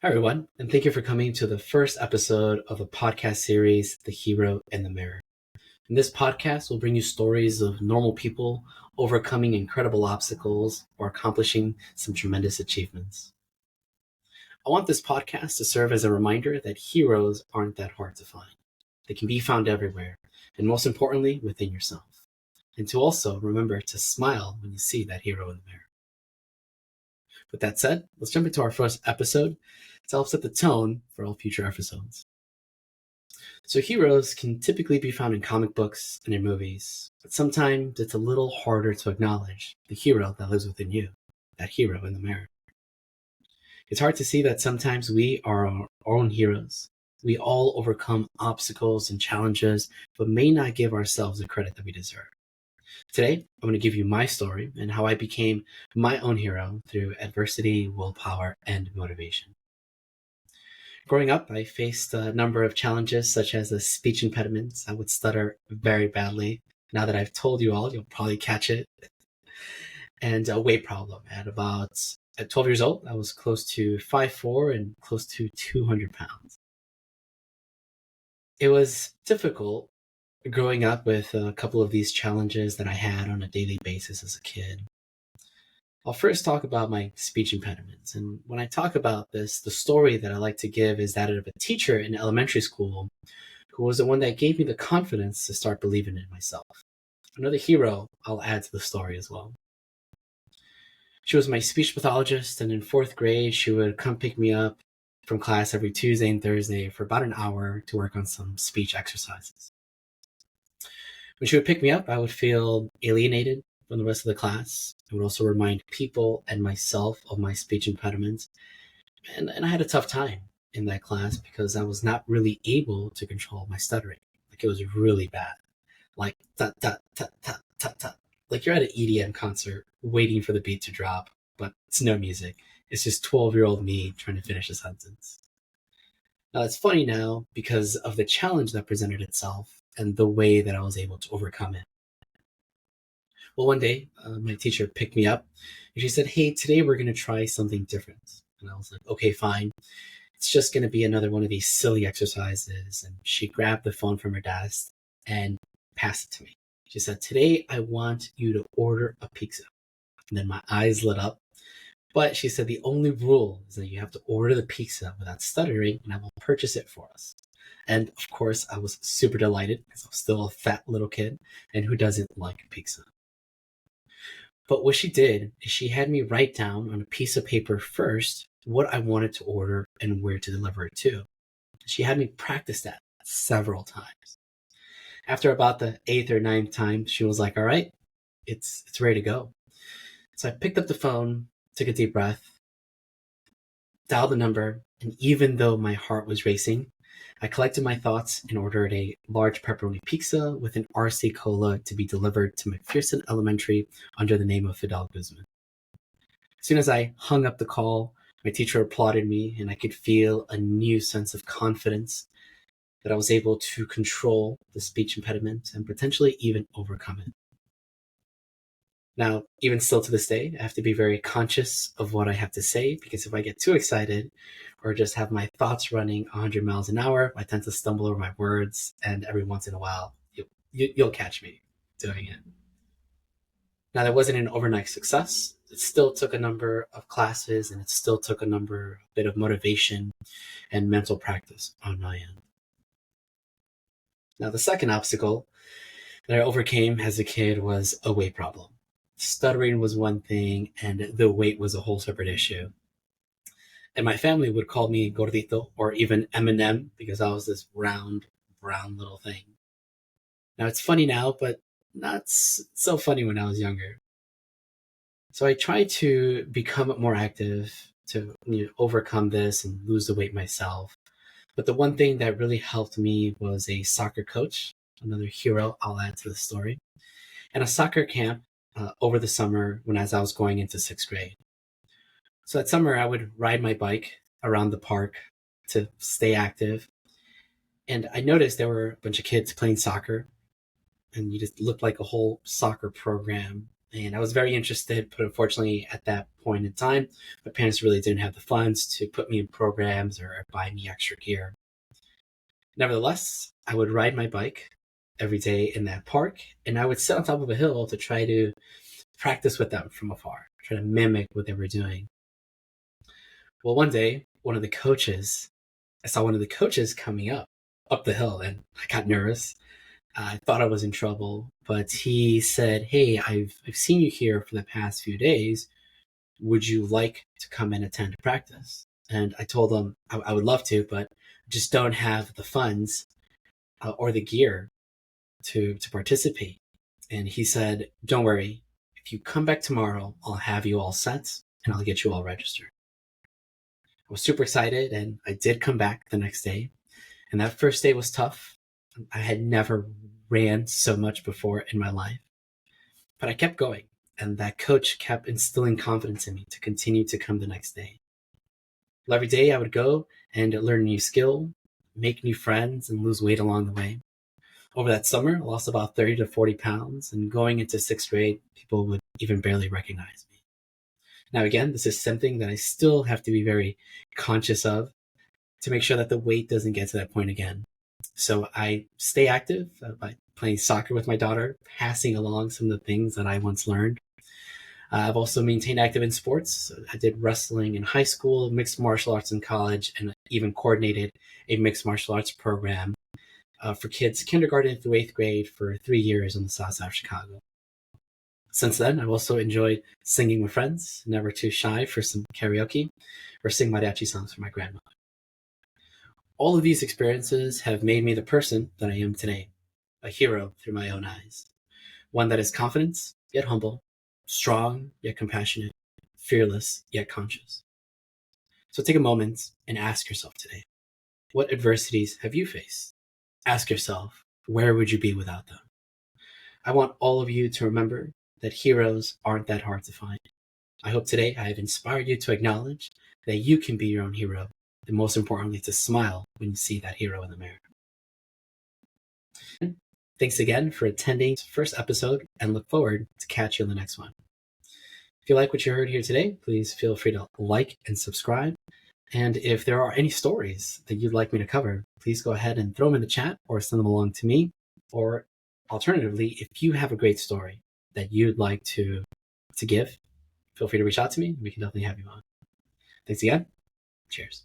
Hi, everyone, and thank you for coming to the first episode of the podcast series, The Hero in the Mirror. In this podcast, we'll bring you stories of normal people overcoming incredible obstacles or accomplishing some tremendous achievements. I want this podcast to serve as a reminder that heroes aren't that hard to find. They can be found everywhere, and most importantly, within yourself. And to also remember to smile when you see that hero in the mirror. With that said, let's jump into our first episode to help set the tone for all future episodes. So heroes can typically be found in comic books and in movies, but sometimes it's a little harder to acknowledge the hero that lives within you, that hero in the mirror. It's hard to see that sometimes we are our own heroes. We all overcome obstacles and challenges, but may not give ourselves the credit that we deserve. Today, I'm going to give you my story and how I became my own hero through adversity, willpower, and motivation. Growing up, I faced a number of challenges, such as a speech impediment. I would stutter very badly. Now that I've told you all, you'll probably catch it. And a weight problem. At 12 years old, I was close to 5'4" and close to 200 pounds. It was difficult growing up with a couple of these challenges that I had on a daily basis as a kid. I'll first talk about my speech impediments. And when I talk about this, the story that I like to give is that of a teacher in elementary school who was the one that gave me the confidence to start believing in myself. Another hero I'll add to the story as well. She was my speech pathologist, and in fourth grade, she would come pick me up from class every Tuesday and Thursday for about an hour to work on some speech exercises. When she would pick me up, I would feel alienated from the rest of the class. It would also remind people and myself of my speech impediments. And I had a tough time in that class because I was not really able to control my stuttering. Like, it was really bad. Like, ta ta ta ta ta ta. Like you're at an EDM concert waiting for the beat to drop, but it's no music. It's just 12-year-old me trying to finish a sentence. Now, it's funny now because of the challenge that presented itself and the way that I was able to overcome it. Well, one day, my teacher picked me up and she said, "Hey, today we're going to try something different." And I was like, "Okay, fine. It's just going to be another one of these silly exercises." And she grabbed the phone from her desk and passed it to me. She said, "Today, I want you to order a pizza." And then my eyes lit up. But she said, "The only rule is that you have to order the pizza without stuttering, and I will purchase it for us." And of course, I was super delighted because I was still a fat little kid. And who doesn't like pizza? But what she did is she had me write down on a piece of paper first what I wanted to order and where to deliver it to. She had me practice that several times. After about the eighth or ninth time, she was like, "All right, it's ready to go." So I picked up the phone, took a deep breath, dialed the number, and even though my heart was racing, I collected my thoughts and ordered a large pepperoni pizza with an RC Cola to be delivered to McPherson Elementary under the name of Fidel Guzman. As soon as I hung up the call, my teacher applauded me, and I could feel a new sense of confidence that I was able to control the speech impediment and potentially even overcome it. Now, even still to this day, I have to be very conscious of what I have to say because if I get too excited or just have my thoughts running 100 miles an hour, I tend to stumble over my words, and every once in a while, you'll catch me doing it. Now, that wasn't an overnight success. It still took a number of classes, and it still took a bit of motivation and mental practice on my end. Now, the second obstacle that I overcame as a kid was a weight problem. Stuttering was one thing, and the weight was a whole separate issue. And my family would call me gordito or even M&M because I was this round, brown little thing. Now, it's funny now, but not so funny when I was younger. So I tried to become more active to overcome this and lose the weight myself. But the one thing that really helped me was a soccer coach, another hero I'll add to the story, and a soccer camp over the summer as I was going into sixth grade. So that summer, I would ride my bike around the park to stay active. And I noticed there were a bunch of kids playing soccer, and you just looked like a whole soccer program. And I was very interested, but unfortunately, at that point in time, my parents really didn't have the funds to put me in programs or buy me extra gear. Nevertheless, I would ride my bike every day in that park, and I would sit on top of a hill to try to practice with them from afar, try to mimic what they were doing. Well, one day, I saw one of the coaches coming up the hill, and I got nervous. I thought I was in trouble, but he said, "Hey, I've seen you here for the past few days. Would you like to come and attend practice?" And I told him I would love to, but just don't have the funds or the gear to participate. And he said, "Don't worry. If you come back tomorrow, I'll have you all set and I'll get you all registered." I was super excited, and I did come back the next day. And that first day was tough. I had never ran so much before in my life, but I kept going. And that coach kept instilling confidence in me to continue to come the next day. Well, every day I would go and learn a new skill, make new friends, and lose weight along the way. Over that summer, I lost about 30 to 40 pounds, and going into sixth grade, people would even barely recognize me. Now, again, this is something that I still have to be very conscious of to make sure that the weight doesn't get to that point again. So I stay active by playing soccer with my daughter, passing along some of the things that I once learned. I've also maintained active in sports. I did wrestling in high school, mixed martial arts in college, and even coordinated a mixed martial arts program for kids kindergarten through eighth grade for 3 years on the south side of Chicago. Since then, I've also enjoyed singing with friends, never too shy for some karaoke or sing mariachi songs for my grandmother. All of these experiences have made me the person that I am today, a hero through my own eyes, one that is confident yet humble, strong yet compassionate, fearless yet conscious. So take a moment and ask yourself today, what adversities have you faced? Ask yourself, where would you be without them? I want all of you to remember that heroes aren't that hard to find. I hope today I have inspired you to acknowledge that you can be your own hero, and most importantly, to smile when you see that hero in the mirror. Thanks again for attending the first episode, and look forward to catch you on the next one. If you like what you heard here today, please feel free to like and subscribe. And if there are any stories that you'd like me to cover, please go ahead and throw them in the chat or send them along to me. Or alternatively, if you have a great story that you'd like to give, feel free to reach out to me. We can definitely have you on. Thanks again. Cheers.